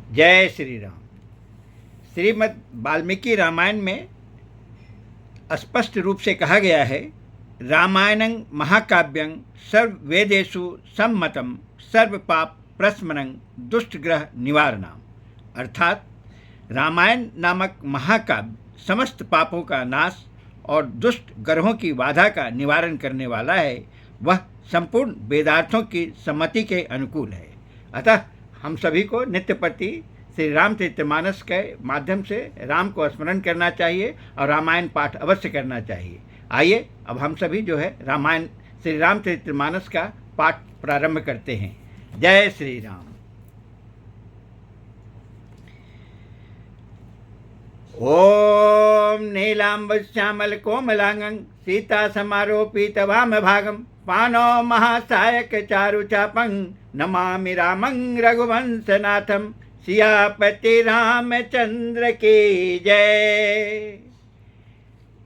जय श्री राम। श्रीमद् वाल्मीकि रामायण में स्पष्ट रूप से कहा गया है, रामायणं महाकाव्यं सर्ववेदेषु सम्मतं सर्वपाप प्रशमनं दुष्टग्रह निवारणम। अर्थात रामायण नामक महाकाव्य समस्त पापों का नाश और दुष्ट ग्रहों की बाधा का निवारण करने वाला है। वह संपूर्ण वेदार्थों की सम्मति के अनुकूल है। अतः हम सभी को नित्य प्रति श्री रामचरितमानस के माध्यम से राम को स्मरण करना चाहिए और रामायण पाठ अवश्य करना चाहिए। आइए अब हम सभी जो है रामायण श्री रामचरितमानस का पाठ प्रारंभ करते हैं। जय श्री राम। ओम नीलांबश्यामल कोमलांगं सीता समारोपित वाम भागं पानो महासायक चारु चापं नमामि रामं रघुवंशनाथं। सियापति रामचंद्र की जय।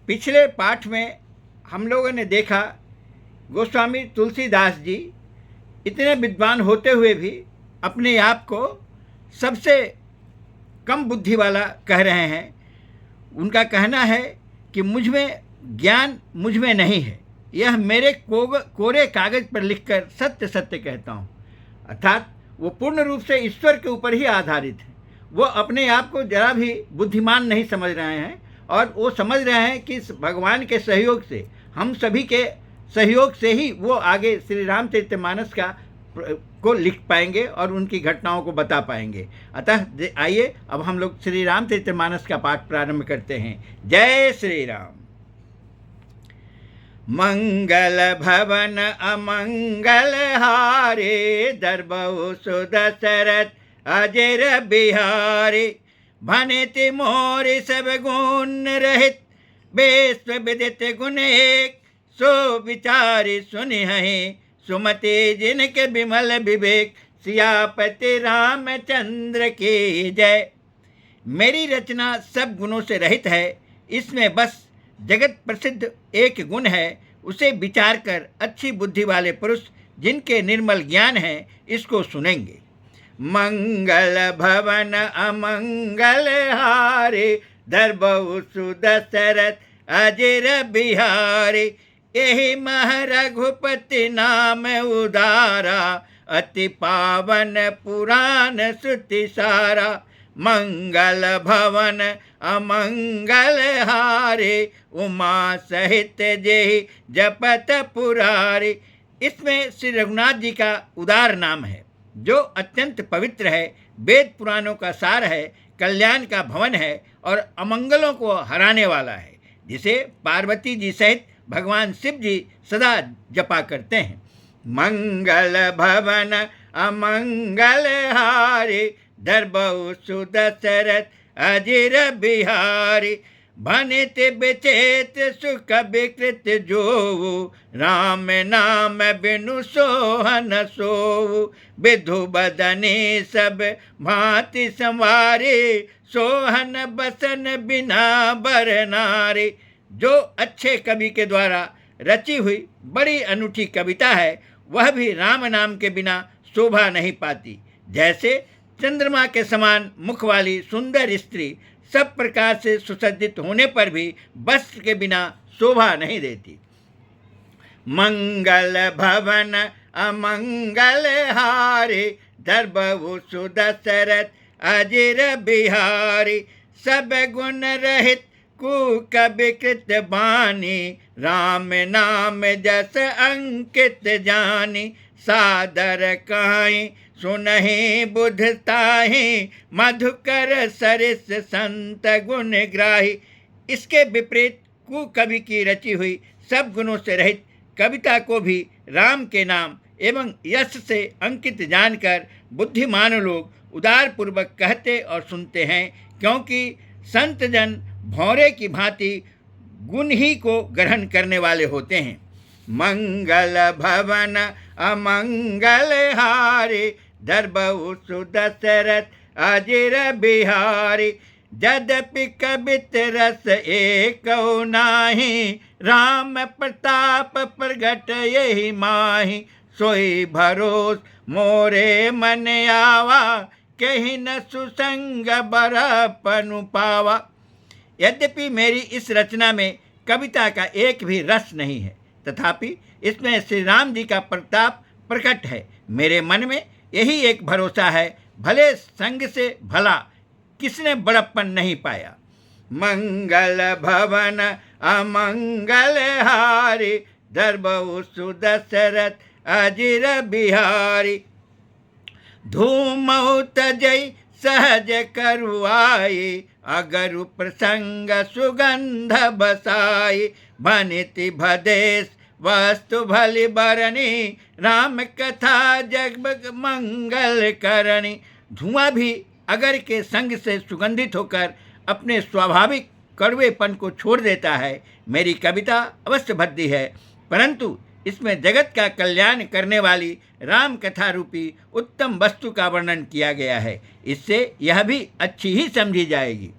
पिछले पाठ में हम लोगों ने देखा गोस्वामी तुलसीदास जी इतने विद्वान होते हुए भी अपने आप को सबसे कम बुद्धि वाला कह रहे हैं। उनका कहना है कि मुझ में ज्ञान मुझ में नहीं है, यह मेरे कोरे कागज पर लिखकर सत्य सत्य कहता हूँ। अर्थात वो पूर्ण रूप से ईश्वर के ऊपर ही आधारित है। वो अपने आप को जरा भी बुद्धिमान नहीं समझ रहे हैं और वो समझ रहे हैं कि भगवान के सहयोग से, हम सभी के सहयोग से ही वो आगे श्री रामचरितमानस को लिख पाएंगे और उनकी घटनाओं को बता पाएंगे। अतः आइए अब हम लोग श्री रामचरितमानस का पाठ प्रारंभ करते हैं। जय श्री राम। मंगल भवन अमंगल हारे दरबहु सुदशरथ अजर बिहारी। भनिति मोरि सब गुण रहित विश्व विदित गुण एक। सो विचारि सुनिहि सुमति जिनके विमल विवेक। सियापति रामचंद्र की जय। मेरी रचना सब गुणों से रहित है, इसमें बस जगत प्रसिद्ध एक गुण है। उसे विचार कर अच्छी बुद्धि वाले पुरुष जिनके निर्मल ज्ञान है इसको सुनेंगे। मंगल भवन अमंगल हारे दरबहु सुदशरथ अजर बिहारी। यही मह रघुपति नाम उदारा। अति पावन पुराण श्रुति सारा। मंगल भवन अमंगल हारे उमा सहित जेहि जपत पुरारी। इसमें श्री रघुनाथ जी का उदार नाम है जो अत्यंत पवित्र है, वेद पुराणों का सार है, कल्याण का भवन है और अमंगलों को हराने वाला है, जिसे पार्वती जी सहित भगवान शिव जी सदा जपा करते हैं। मंगल भवन अमंगल हारे दरबहु सुदशरथ अजर बिहारी। भनित विचेत सुख विकृत जोऊ। राम नाम बिनु सोहन सोऊ। विधु बदनी सब भांति संवारे। सोहन बसन बिना बर नारी। जो अच्छे कवि के द्वारा रची हुई बड़ी अनूठी कविता है, वह भी राम नाम के बिना शोभा नहीं पाती। जैसे चंद्रमा के समान मुख वाली सुंदर स्त्री सब प्रकार से सुसज्जित होने पर भी वस्त्र के बिना शोभा नहीं देती। मंगल भवन अमंगल हारे दरबहु सुदशरथ अजर बिहारी। सब गुण रहित कुक विकृत बानी। राम नाम जस अंकित जानी। सादर कहीं सुनहि बुधताहि। मधुकर सरिस संत गुण ग्राही। इसके विपरीत कुकवि की रची हुई सब गुणों से रहित कविता को भी राम के नाम एवं यश से अंकित जानकर बुद्धिमान लोग उदार पूर्वक कहते और सुनते हैं, क्योंकि संत जन भौरे की भांति गुण ही को ग्रहण करने वाले होते हैं। मंगल भवन अमंगल हारे दरबहु सुदशरथ अजर बिहारी। यद्यपि कबित रस एक नाही। राम प्रताप प्रगट यही माही। सोई भरोस मोरे मन आवा। कहीं न सुसंग बरपनु पावा। यद्यपि मेरी इस रचना में कविता का एक भी रस नहीं है, तथापि इसमें श्री राम जी का प्रताप प्रकट है। मेरे मन में यही एक भरोसा है, भले संग से भला किसने बड़प्पन नहीं पाया। मंगल भवन अमंगल हारी, धरबहु सुदशरथ अजिर बिहारी। धूमऊ तजई सहज करुआई, अगरु प्रसंग सुगंध बसाई। भनिति भदेश वस्तु भली बरनी, राम कथा जग मंगल करनी। धुआं भी अगर के संग से सुगंधित होकर अपने स्वाभाविक कड़वेपन को छोड़ देता है। मेरी कविता अवश्य भद्दी है, परंतु इसमें जगत का कल्याण करने वाली राम कथा रूपी उत्तम वस्तु का वर्णन किया गया है। इससे यह भी अच्छी ही समझी जाएगी।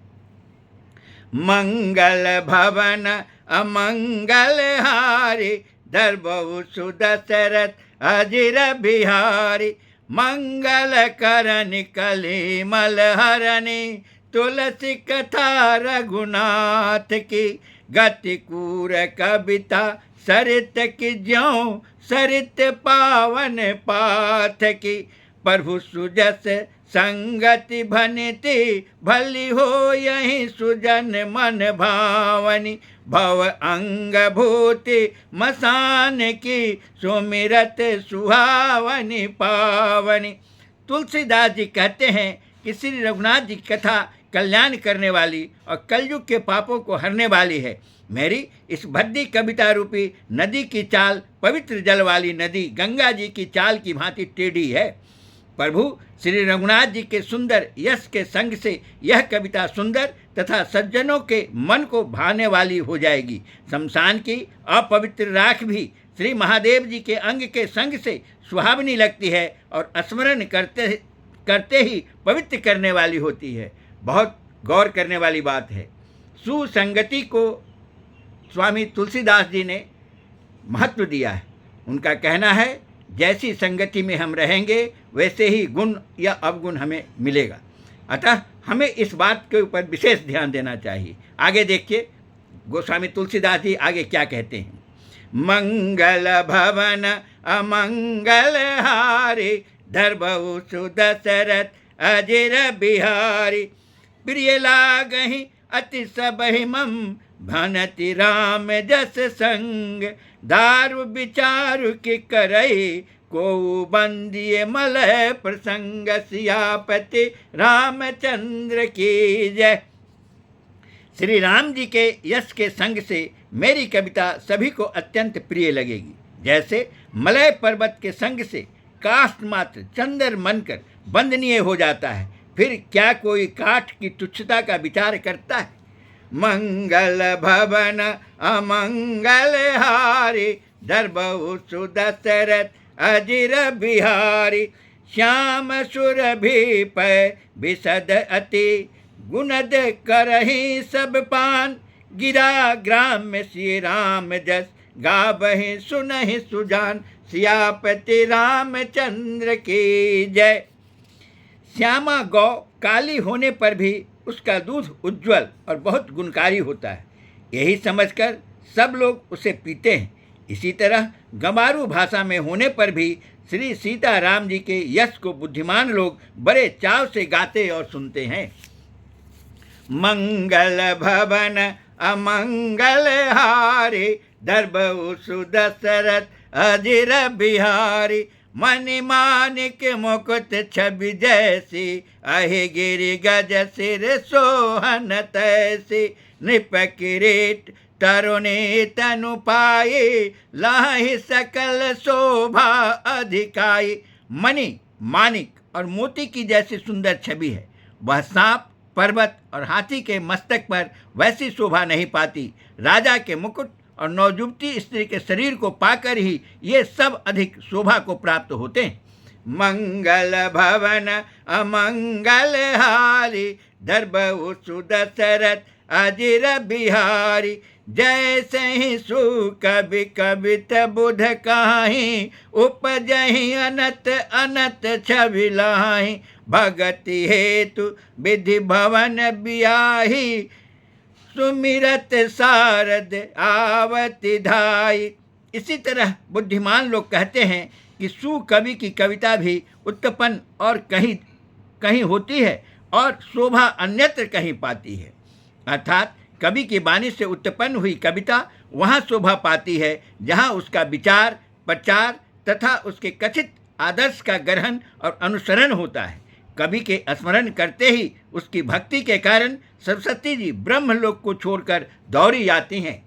मंगल भवन अमंगल हारी, धरबहु सुदशरथ अजिर बिहारी। मंगल करनि कलिमल हरनि, तुलसी कथा रघुनाथ की। गति कूर कविता सरित की ज्यों, सरित पावन पाथ की। प्रभु सुजस संगति भनिति, भली हो यही सुजन मन भावनी। भव अंग भूति मसान की, सुमिरत सुहावनी पावनी। तुलसीदास जी कहते हैं कि श्री रघुनाथ जी की कथा कल्याण करने वाली और कलयुग के पापों को हरने वाली है। मेरी इस भद्दी कविता रूपी नदी की चाल पवित्र जल वाली नदी गंगा जी की चाल की भांति टेढ़ी है। प्रभु श्री रघुनाथ जी के सुंदर यश के संग से यह कविता सुंदर तथा सज्जनों के मन को भाने वाली हो जाएगी। शमशान की अपवित्र राख भी श्री महादेव जी के अंग के संग से सुहावनी लगती है और स्मरण करते ही पवित्र करने वाली होती है। बहुत गौर करने वाली बात है। सुसंगति को स्वामी तुलसीदास जी ने महत्व दिया है। उनका कहना है, जैसी संगति में हम रहेंगे वैसे ही गुण या अवगुण हमें मिलेगा। अतः हमें इस बात के ऊपर विशेष ध्यान देना चाहिए। आगे देखिए गोस्वामी तुलसीदास जी आगे क्या कहते हैं। मंगल भवन अमंगल हारी, धरबहु सुदशरथ अजिर बिहारी। प्रिय लागहि अति सबहि मम, भनति राम जस संग। दारु विचारु की करई, को बंदिये मलय प्रसंग। सियापति रामचंद्र की जय। श्री राम जी के यश के संग से मेरी कविता सभी को अत्यंत प्रिय लगेगी। जैसे मलय पर्वत के संग से काष्ठ मात्र चंदर मनकर बंदनीय हो जाता है, फिर क्या कोई काठ की तुच्छता का विचार करता है। मंगल भवन अमंगल हारी, धरबहु सुदशरथ अजिर बिहारी। श्याम सुरभि पै विशद अति, गुणद करहि सब पान। गिरा ग्राम श्री राम जस, गावहि सुनहि सुजान। सियापति रामचंद्र की जय। श्यामा गौ काली होने पर भी उसका दूध उज्जवल और बहुत गुणकारी होता है, यही समझकर सब लोग उसे पीते हैं। इसी तरह गंवारू भाषा में होने पर भी श्री सीताराम जी के यश को बुद्धिमान लोग बड़े चाव से गाते और सुनते हैं। मंगल भवन अमंगल हारी, धरबहु सुदशरथ अजिर बिहारी। मणि मानिक मुकुट छवि जैसी, अहि गिरि गज सिर सोहन तैसी। नृप किरीट तरुणी तनु पाई, लाहि सकल शोभा अधिकाई। मणि मानिक और मोती की जैसी सुंदर छवि है। वह सांप पर्वत और हाथी के मस्तक पर वैसी शोभा नहीं पाती। राजा के मुकुट और नवजुवती स्त्री के शरीर को पाकर ही ये सब अधिक शोभा को प्राप्त होते हैं। मंगल भवन अमंगल हारी, धरबहु सुदशरथ अजिर बिहारी। जैसे ही सुकवि कवित बुध काहि, उपजहि अनत अनत छवि लाहि। भगति हेतु विधि भवन बियाही, सुमिरत सारद आवति धाई। इसी तरह बुद्धिमान लोग कहते हैं कि सुकवि की कविता भी उत्पन्न और कहीं कहीं होती है और शोभा अन्यत्र कहीं पाती है। अर्थात कवि की वाणी से उत्पन्न हुई कविता वहाँ शोभा पाती है जहाँ उसका विचार, प्रचार तथा उसके कथित आदर्श का ग्रहण और अनुसरण होता है। कवि के स्मरण करते ही उसकी भक्ति के कारण सरस्वती जी ब्रह्मलोक को छोड़कर दौड़ी आती हैं।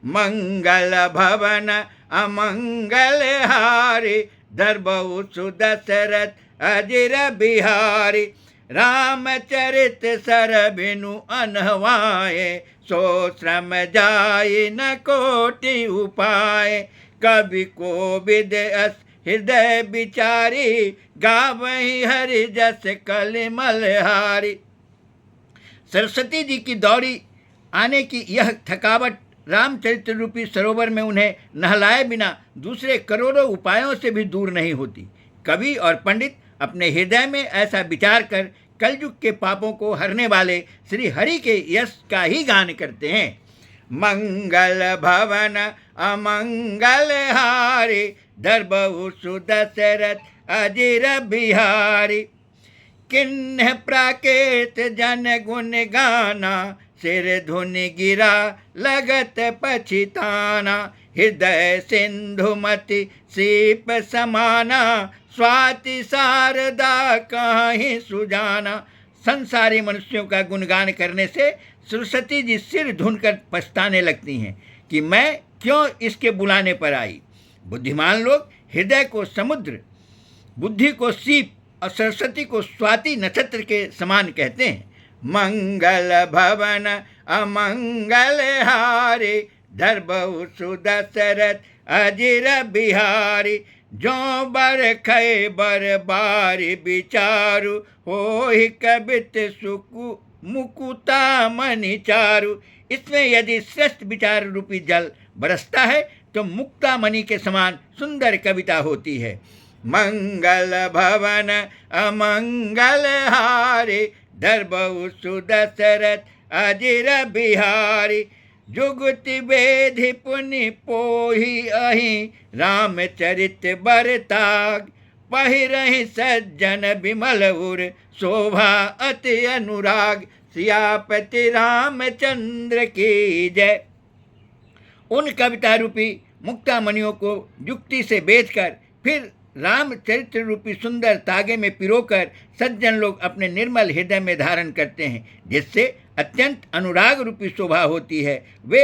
मंगल भवन अमंगल हारी, धरबहु सुदशरथ अजिर बिहारी। रामचरित सर बिनु अनहवाए, सो श्रम जाय न कोटि उपाय। कवि कोविद अस हृदय विचारी, गावहि हरि जस कलिमल हारी। सरस्वती जी की दौड़ी आने की यह थकावट रामचरित्र रूपी सरोवर में उन्हें नहलाए बिना दूसरे करोड़ों उपायों से भी दूर नहीं होती। कवि और पंडित अपने हृदय में ऐसा विचार कर कलयुग के पापों को हरने वाले श्री हरि के यश का ही गान करते हैं। मंगल भवन अमंगल हारी, धरबहु सुदशरथ अजिर बिहारी। किन्ह प्राकेत जन गुण गाना, सिर धुन गिरा लगत पछिताना। हृदय सिंधुमति सीप समाना, स्वाति शारदा काहि सुजाना। संसारी मनुष्यों का गुणगान करने से सरस्वती जी सिर धुनकर पछताने लगती हैं कि मैं क्यों इसके बुलाने पर आई। बुद्धिमान लोग हृदय को समुद्र, बुद्धि को सीप और सरस्वती को स्वाति नक्षत्र के समान कहते हैं। मंगल भवन अमंगल हारी, धरबहु सुदशरथ अजिर बिहारी। जो बर खै बर बारी विचारु, होहि कबित सुकु मुकुता मणि चारु। इसमें यदि श्रेष्ठ विचार रूपी जल बरसता है तो मुक्ता मणि के समान सुंदर कविता होती है। मंगल भवन अमंगल हारी, धरबहु सुदशरथ अजिर बिहारी। जुगति वेधि पुनि पोहि अहि, रामचरित बरताग। पहिरहि सज्जन विमल उर, शोभा अति अनुराग। सियापति रामचंद्र की जय। उन कविता रूपी मुक्तामणियों को युक्ति से बेचकर फिर रामचरित्र रूपी सुंदर तागे में पिरोकर सज्जन लोग अपने निर्मल हृदय में धारण करते हैं, जिससे अत्यंत अनुराग रूपी शोभा होती है। वे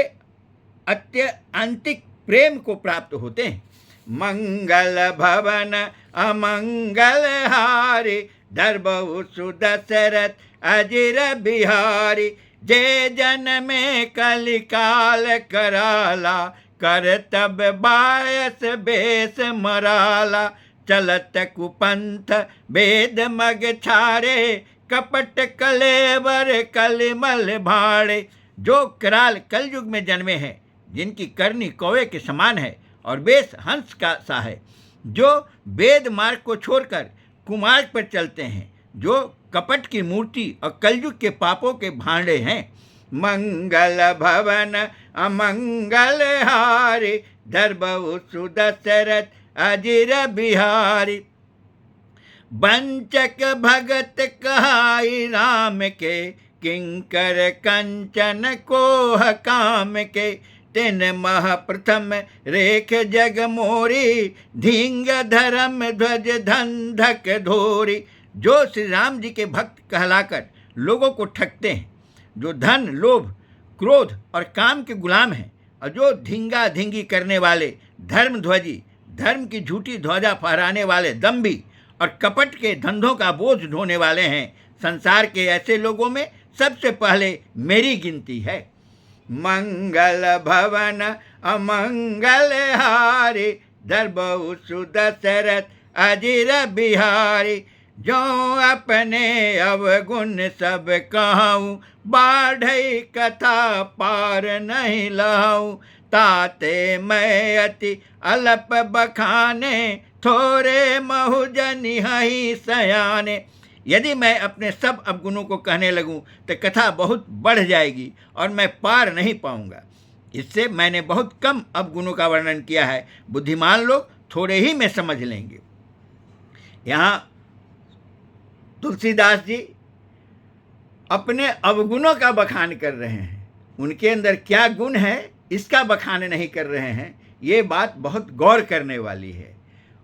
अत्यंतिक प्रेम को प्राप्त होते हैं। मंगल भवन अमंगल हारी, धरबहु सुदशरथ अजिर बिहारी। जे जन में कलिकाल कराला, कर तब बायस बेस मराला। चलत कुपंथ वेद मग छारे, कपट कलेवर कलिमल भाड़े। जो कराल कलयुग में जन्मे हैं, जिनकी करनी कौवे के समान है और बेस हंस का सा है, जो वेद मार्ग को छोड़कर कुमार्ग पर चलते हैं, जो कपट की मूर्ति और कलयुग के पापों के भांडे हैं। मंगल भवन अमंगल हारी, धरबहु सुदशरथ अजिर बिहारी। वंचक भगत कहाई राम के, किंकर कंचन कोह काम के। तिन मह प्रथम रेख जग मोरी, धींग धर्म ध्वज धंधक धोरी। जो श्री राम जी के भक्त कहलाकर लोगों को ठगते हैं, जो धन, लोभ, क्रोध और काम के गुलाम हैं, और जो धींगा धींगी करने वाले, धर्मध्वजी, धर्म की झूठी ध्वजा फहराने वाले दम्भी और कपट के धंधों का बोझ ढोने वाले हैं, संसार के ऐसे लोगों में सबसे पहले मेरी गिनती है। मंगल भवन अमंगल हारी, धरबहु सुदशरथ अजिर बिहारी। जो अपने अवगुण सब कहूँ, बाढ़ई कथा पार नहीं लाऊं। ताते मैं अति अल्प बखाने, थोरे महु जनि हई सयाने। यदि मैं अपने सब अवगुणों को कहने लगूं तो कथा बहुत बढ़ जाएगी और मैं पार नहीं पाऊंगा। इससे मैंने बहुत कम अवगुणों का वर्णन किया है, बुद्धिमान लोग थोड़े ही में समझ लेंगे। यहाँ तुलसीदास जी अपने अवगुणों का बखान कर रहे हैं, उनके अंदर क्या गुण है इसका बखान नहीं कर रहे हैं। ये बात बहुत गौर करने वाली है।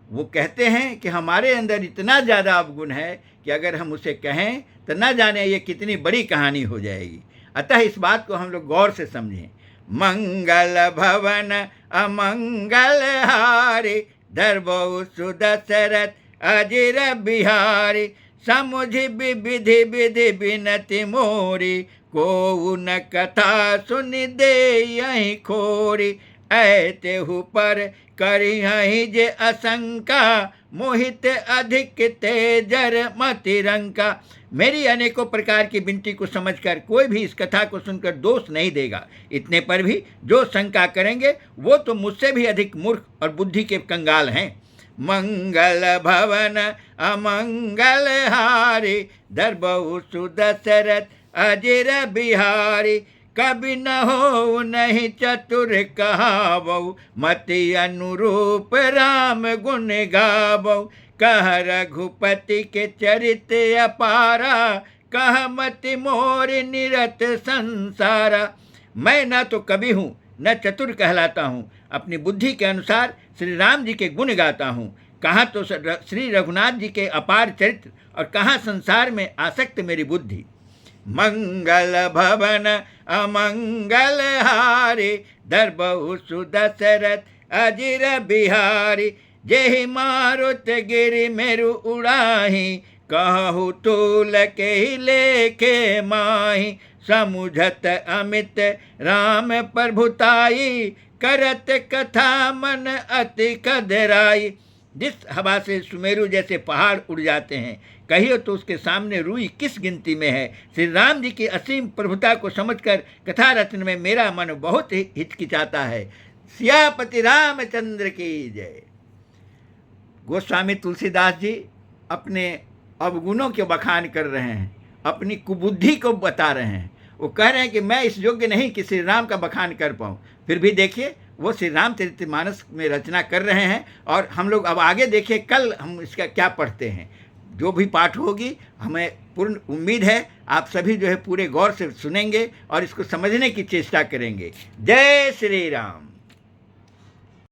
वो कहते हैं कि हमारे अंदर इतना ज़्यादा अवगुण है कि अगर हम उसे कहें तो न जाने ये कितनी बड़ी कहानी हो जाएगी। अतः इस बात को हम लोग गौर से समझें। मंगल भवन अमंगल हारी, धरबहु सुदशरथ अजिर बिहारी। समुझि विधि विधि बिनति मोरी, को न कथा सुन दे यही खोरी। ऐतेहु पर करिहहि जे असंका, मोहित अधिक तेजर मति रंका। मेरी अनेकों प्रकार की विनती को समझकर कोई भी इस कथा को सुनकर दोष नहीं देगा। इतने पर भी जो शंका करेंगे वो तो मुझसे भी अधिक मूर्ख और बुद्धि के कंगाल हैं। मंगल भवन अमंगल हारी, धरबहु सुदशरथ अजिर बिहारी। कभी न हो नहीं चतुर कहावऊ, मति अनुरूप राम गुण गावऊ। कह रघुपति के चरित्र अपारा, कह मति मोर निरत संसारा। मैं न तो कवि हूँ न चतुर कहलाता हूँ, अपनी बुद्धि के अनुसार श्री राम जी के गुण गाता हूँ। कहाँ तो श्री रघुनाथ जी के अपार चरित्र और कहाँ संसार में आसक्त मेरी बुद्धि। मंगल भवन अमंगल हारी, धरबहु सुदशरथ अजिर बिहारी। जेहि मारुत गिरि मेरु उड़ाही, कहु तूल के लेखे माही। समुझत अमित राम प्रभुताई, करत कथा मन अति कदराई। जिस हवा से सुमेरु जैसे पहाड़ उड़ जाते हैं, कहियो तो उसके सामने रूई किस गिनती में है। श्री राम जी की असीम प्रभुता को समझकर कथा रचना में मेरा मन बहुत ही हिचकिचाता है। सियापति रामचंद्र की जय। गोस्वामी तुलसीदास जी अपने अवगुणों के बखान कर रहे हैं, अपनी कुबुद्धि को बता रहे हैं। वो कह रहे हैं कि मैं इस योग्य नहीं कि श्री राम का बखान कर पाऊँ। फिर भी देखिए वो श्री रामचरितमानस में रचना कर रहे हैं और हम लोग अब आगे देखिए कल हम इसका क्या पढ़ते हैं। जो भी पाठ होगी हमें पूर्ण उम्मीद है आप सभी जो है पूरे गौर से सुनेंगे और इसको समझने की चेष्टा करेंगे। जय श्री राम।